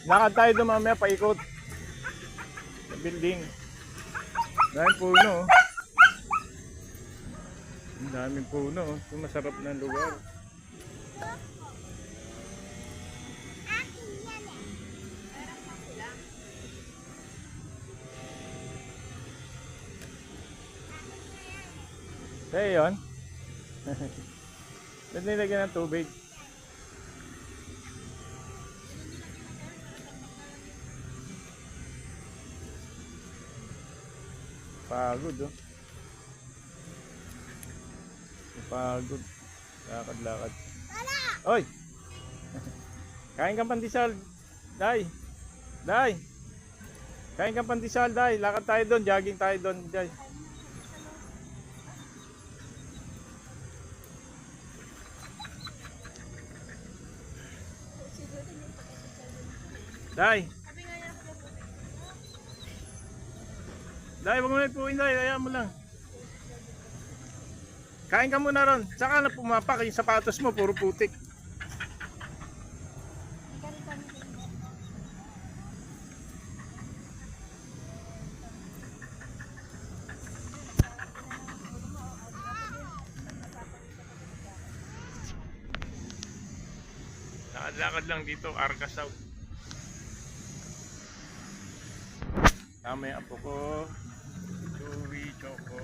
Lakad tayo doon mamaya, paikot. Sa building. Dahil puno. Ang daming puno. Ito masarap na lugar. Kaya yun? Ba't nilagyan ng tubig? Pagod oh. Pagod. Lakad-lakad. Oy! Kain kang pandesal. Day! Day! Kain kang pandesal, Day. Lakad tayo doon. Jogging tayo doon, Day. Day! Day, wag mo na ipuin, Day. Hayaan mo lang. Kain ka muna ron. Saka na pumapak. Yung sapatos mo, puro putik. Lakad-lakad lang dito, Arca South. Tama yung apo ko. Joey, Choco.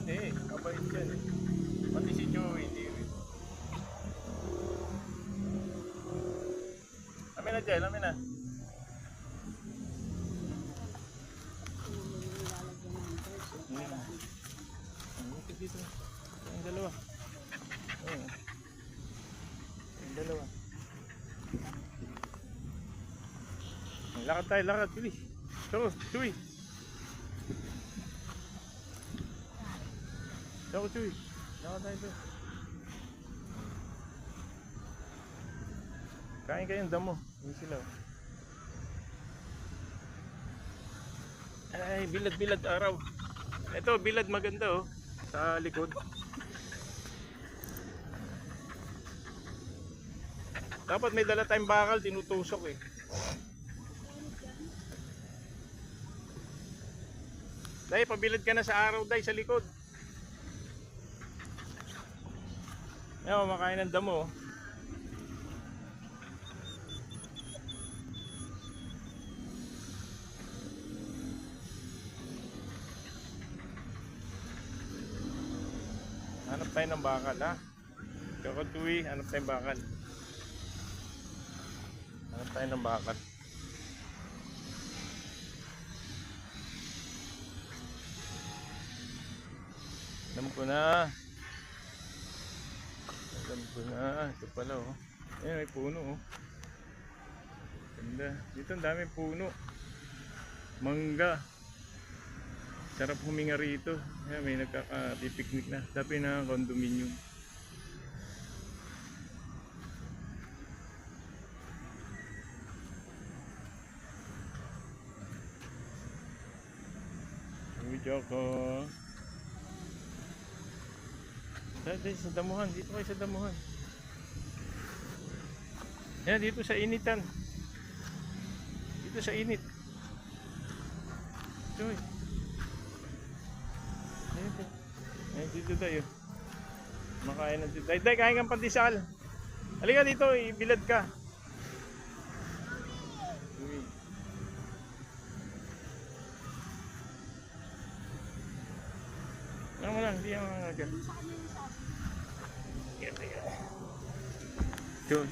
Hindi, kabait dyan eh. Pati si Joey, hindi rin. Amin na dyan, amin na. Dito. Yung dalawa. Yung dalawa. Lakad tayo, lakad. Bilis. Choco, Chewy. Choco, Chewy. Lakad tayo doon. Kain kayong damo. Hindi sila. Ay, bilad-bilad araw. Ito, bilad maganda oh. Sa likod. Dapat may dala tayong bakal, tinutusok eh. Dahil pabilad ka na sa araw, Day, sa likod. Ayan, makain ng damo. Hanap tayo ng bakal, ha? Chocotuwi, hanap tayo ng bakal. Hanap tayo ng bakal. Alam ko na. Alam ko na. Ito pala, oh. Ayan, may puno, oh. Ganda. Dito ang daming puno. Mangga. Sarap huminga rito. Ayan, may nagkaka-picnic na. Tapi na condominium. Uy, Choco. Dito sa damuhan. Dito kayo sa damuhan. Ayan, dito sa initan. Dito sa init. Joy. Ayan, dito tayo. Makain na dito. Day, kain kang pandesal. Halika dito, ibilad ka. Ano mo lang, hindi ang mga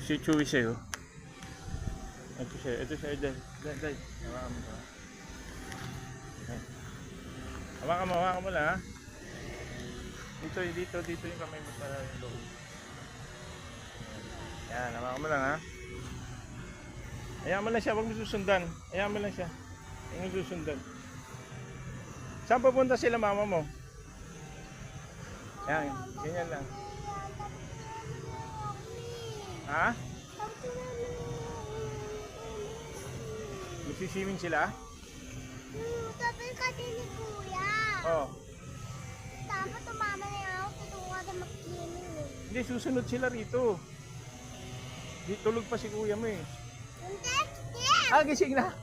si Chewy sa'yo. Ito siya, Day. Hawakan mo lang, ha. Dito yung kamay mo para yung loob. Yan, hawakan mo lang, ha. Hayaan mo lang siya, huwag mo susundan. Hayaan mo lang siya. Huwag mo susundan. Saan pupunta sila mama mo? Yan, ganyan lang. Ha? Magsiswimming sila? Tapos kasi ni Kuya. Oo. Dapat tumama na yung ako. Tutungo ka mag-swimming eh. Hindi Hindi, susunod sila rito. Di tulog pa si kuya mo eh. Ah, gising na.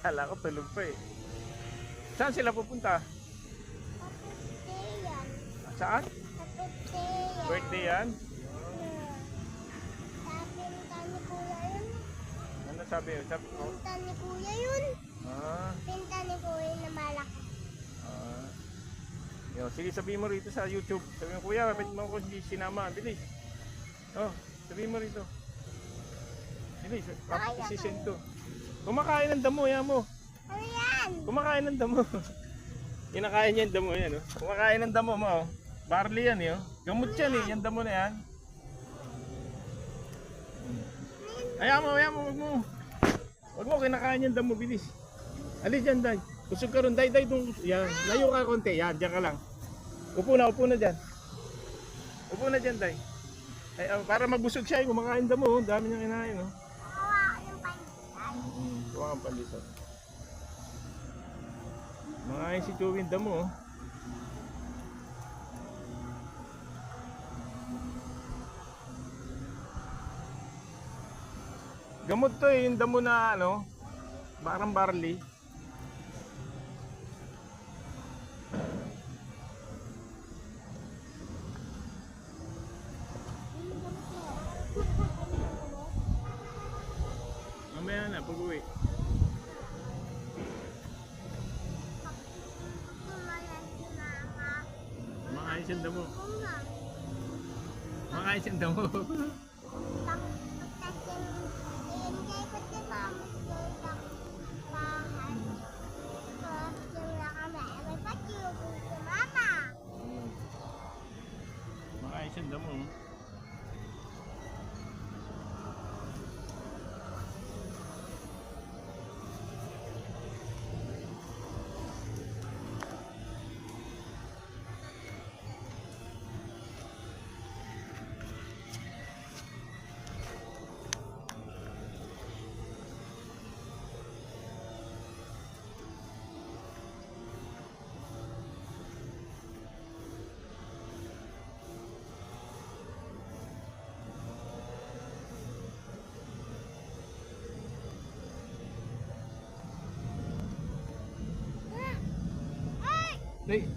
Kala ko tulog pa eh. Saan sila pupunta? Saan? Birthday yan? Ano sabi? Sabi ko? Pinta ni kuya yun. Ah, Pinta ni kuya na malaki. ah. Yo, sige sabihin mo rito sa YouTube. Sabi mo, kuya, kapit mo ko si sinama. Bilis. Oh, sabihin mo rito. Bilis, sisend ko. Kumakain ng damo, yan mo. Ano yan? Kumakain ng damo. Kinakain niya yung damo yan, oh. Kumakain ng damo mo, oh. Barley yan, eh, oh. Gamot yan, eh. Yung damo na yan. Ayaw mo, wag mo. Wag mo, kinakain yung damo, bilis. Alis dyan, Day. Kusog ka ron, Day, dun. Yan, layo ka konti. Yan, dyan ka lang. Upo na dyan. Upo na dyan, Day. Ay, para magbusog siya, kumakain damo, oh. Dami niyang kinain, oh. Kawa ko ng pandisan. Kuha kang pandesal. Mga si Chewin damo, oh. Gamot to eh, yung damo na ano, parang barley. Mamaya na, pag-uwi. Makakain siyang damo. Makakain siyang damo. Makakain siyang damo. Hey.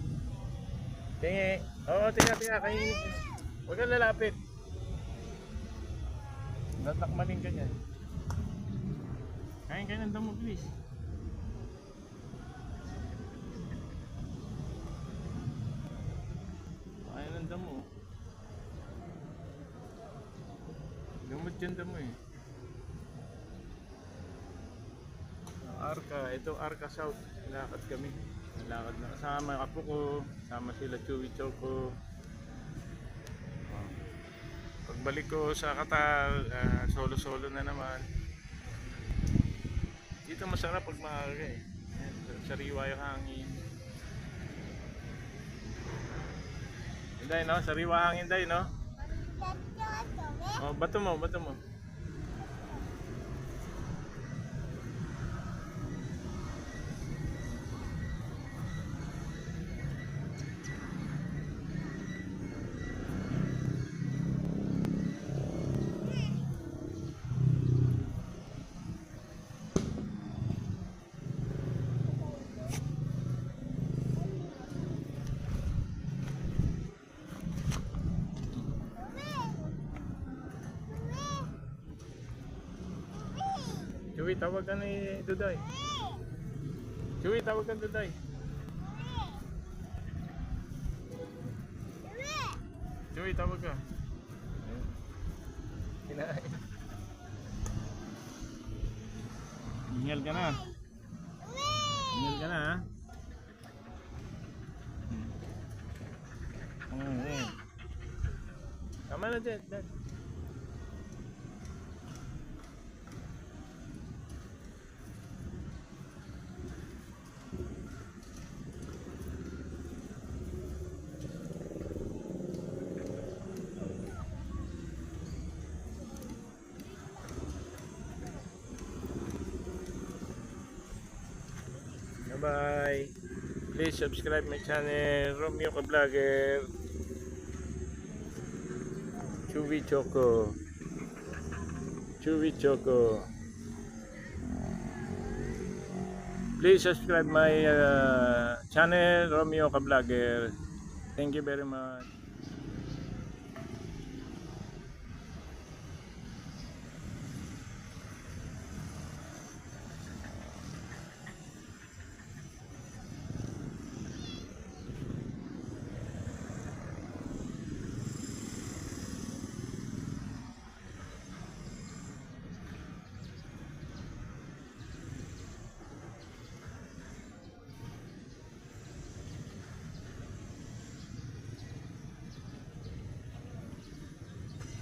Tingi. Oo, tinga. Kainin. Huwag kang lalapit. Natakmanin ka niyan. Kain ng damo, please. Kain ng damo. Gamot dyan damo eh. Arca. Ito Arca South. Lakad kami. Lakad na kasama yung apo ko, kasama sila Chewy Choco. Pagbalik ko sa Katal, solo-solo na naman. Dito masarap pag maaga eh. Sariwa yung hangin. Hinday no? Sariwa hangin day no? Oh, bato mo. Chewy, tawag ka ni Duday. Chewy, tawag ka ni Duday. Chewy, tawag ka. Kinain. Hingal ka na. Hingal ka na ha. Tama na dyan, Dad. Bye. Please subscribe my channel, Romeo Ka Vlogger. Chewy Choco. Chewy Choco. Please subscribe my channel, Romeo Ka-Vlogger. Thank you very much.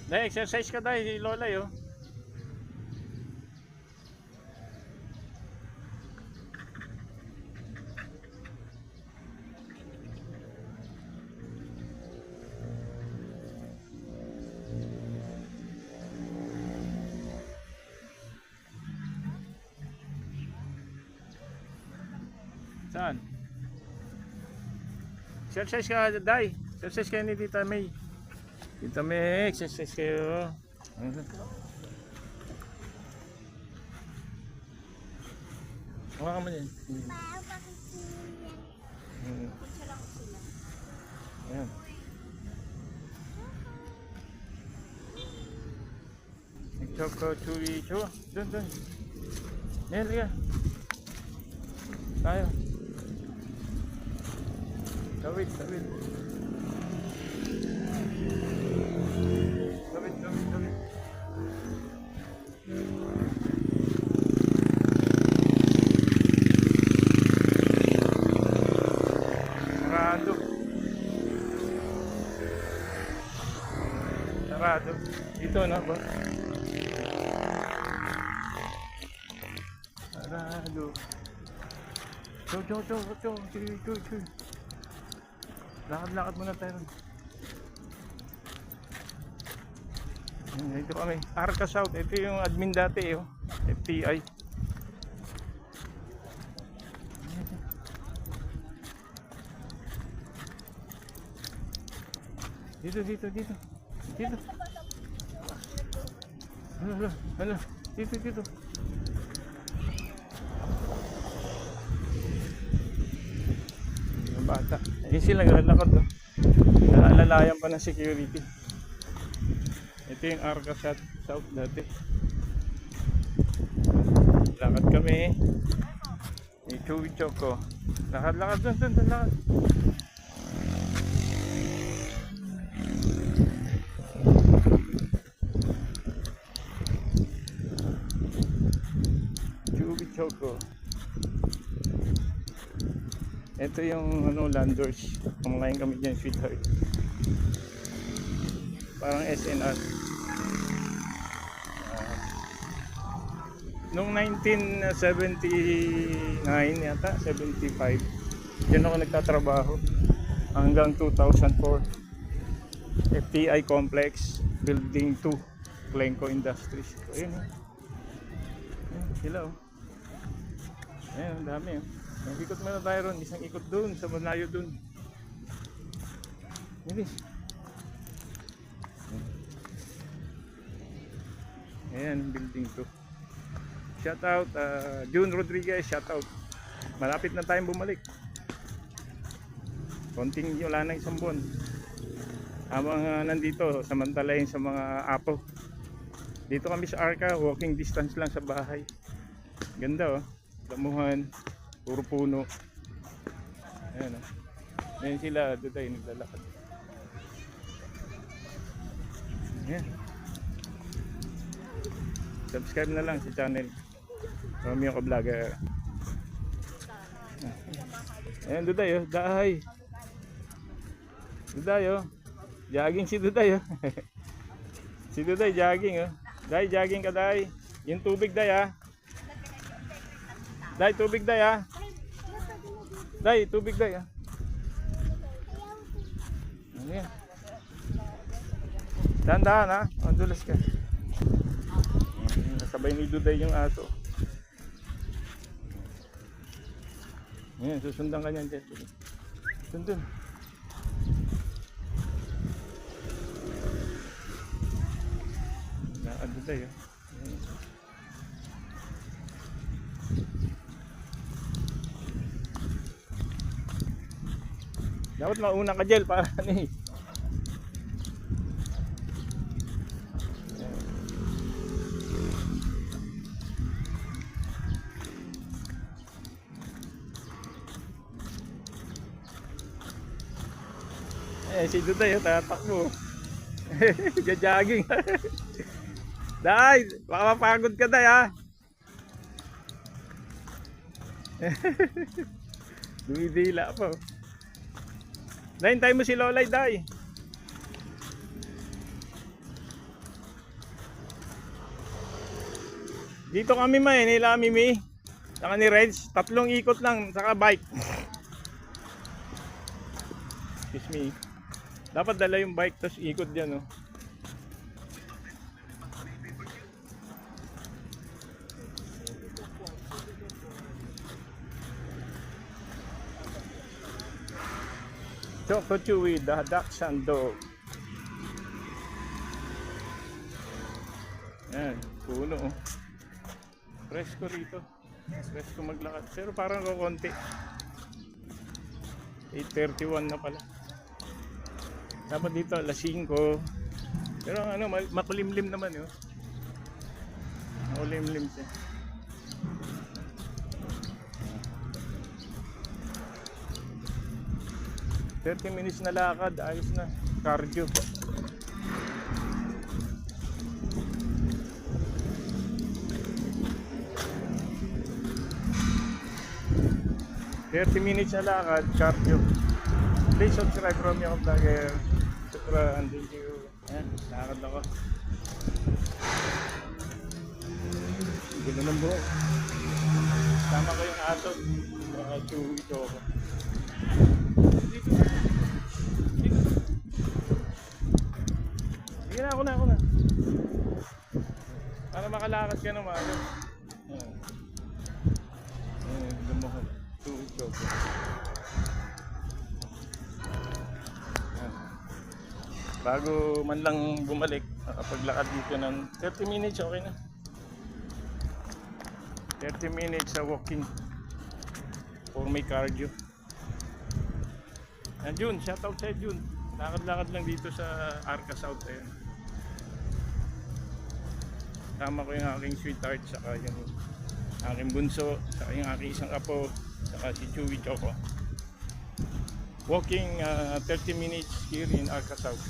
Dahil exercise ka dahil Lola yo. Saan? Exercise ka dahil. Exercise ka ni Tita May. Tita May, exercise kayo. Hawakan mo yan. Ayan. Choco, chewy, chewy. Doon. Ayan, liga. Tayo. Tawid. Tawid. Sarado. Dito na ba? Sarado. Chow. Lakad muna tayo. Ito kami. Arca South. Ito yung admin dati. FTI. Dito. Hala. Dito. Yung bata. Ayun sila naglalakad. Naalalayan pa ng security. Ito yung Arca South dati. Lakad kami. May Chewy Choco. Lakad doon. Choco. Ito yung landers. Kumakain kami dyan, sweetheart. Parang SNR. Noong 1979 yata, 75. Diyan ako nagtatrabaho hanggang 2004. FTI Complex, Building 2, Glencoe Industries. So, ayun. Sila Ayan, ang dami. Ikot muna tayo ron. Isang ikot dun, sa malayo dun. Bilis. Ayan, building 2. Shout out, June Rodriguez, shout out. Malapit na tayong bumalik. Konting wala na isang buwan. Habang nandito, samantalahin sa mga apo. Dito kami sa Arca, walking distance lang sa bahay. Ganda damuhan, puro puno. Ayan Ayan sila, doon tayo naglalakad. Ayan. Subscribe na lang sa channel Romeo Ka-Vlogger. Ayan Duday Dahay. Duday jogging si Duday Si Duday jogging Day, jogging ka Day. Yung tubig Day Day, tubig Day Day, tubig Day Ano yan? Dahan-dahan madulas ka. Nasabay ni Duday yung aso. Ayan, susundan ka niyan dyan. Sundun. Ano tayo? Dapat mauna ka Jel para ano eh. Si Duday tatakbo. Jogging. Day, baka mapagod ka Day ha. Dumidila pa. Hintay mo si Lolay Day. Dito kami nila Mimi. Saka ni Reg, 3 ikot lang saka bike. Excuse me. Dapat dala yung bike tapos ikot diyan oh. Choco Chewy, the Dachshund dog. Yan, puno oh. Presko rito. Presko maglakad. Pero parang kukunti. 8:31 na pala. Dapat dito alas 5. Pero ano, makulimlim naman yun. Makulimlim siya. $30 minutes na lakad, ayos na. Cardio. $30 na lakad, cardio. Please subscribe Romeo Vlogger. Shukran, thank you. Ayan, lakad ako. Gulo ng buhok. Tama ko yung aso. Baka chewy ito ako. Sige na, ako na. Para makalakad ka naman. Ayan. Ayan, lumukad. Chewy ito ako. Bago man lang bumalik, nakapaglakad dito ng 30 minutes, okay na. 30 minutes sa walking for may cardio. June, shoutout sa June. Lakad-lakad lang dito sa Arca South. Ayan. Tama ko yung aking sweetheart, saka yung aking bunso, saka yung aking isang apo, saka si Chewy Choco. Walking 30 minutes here in Arca South.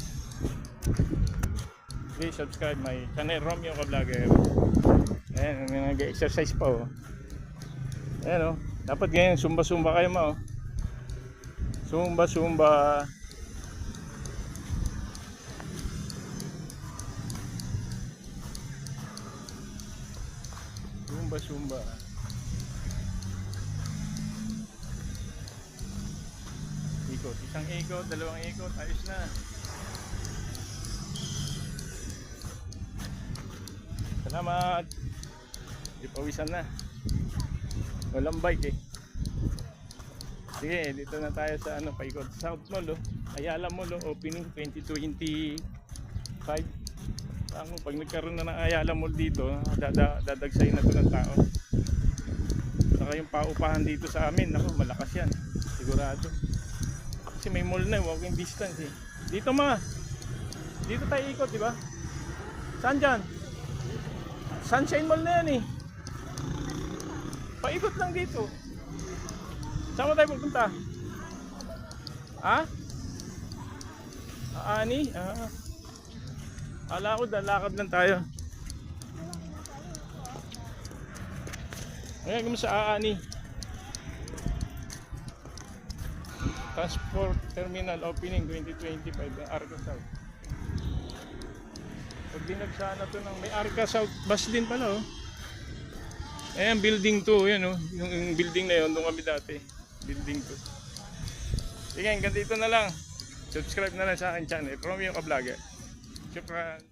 Please subscribe my channel Romeo Vlogger. Ayan, nag-exercise pa oh. Ayan oh, dapat ganyan, sumba-sumba kayo oh. Sumba-sumba. Sumba-sumba. Ikot, isang ikot, dalawang ikot, ayos na. Salamat. Di pawisan na. Walang bike eh. Sige, dito na tayo sa ano, paikot South Mall oh. Ayala Mall oh, opening 2025. Pag nagkaroon na ng Ayala Mall dito, dadagsay na to ng tao. Saka yung paupahan dito sa amin, ako malakas yan. Sigurado. Kasi may mall na, walking distance eh. Dito dito tayo ikot, di ba? Saan dyan? Sunshine Mall na yan eh. Paikot lang dito. Saan mo tayo pupunta? Ha? Aani? Ala ko, dalakad lang tayo. Ngayon kami sa Aani. Transport Terminal Opening 2025 ng Arca South. Pag dinagsana to ng may Arca South bus din pala oh. Ayan, building 2, yan oh. Yung building na yun, doon kami dati. Building 2. Sige, hanggang dito na lang. Subscribe na lang sa akin channel, Romeo Vlogger. Shukran.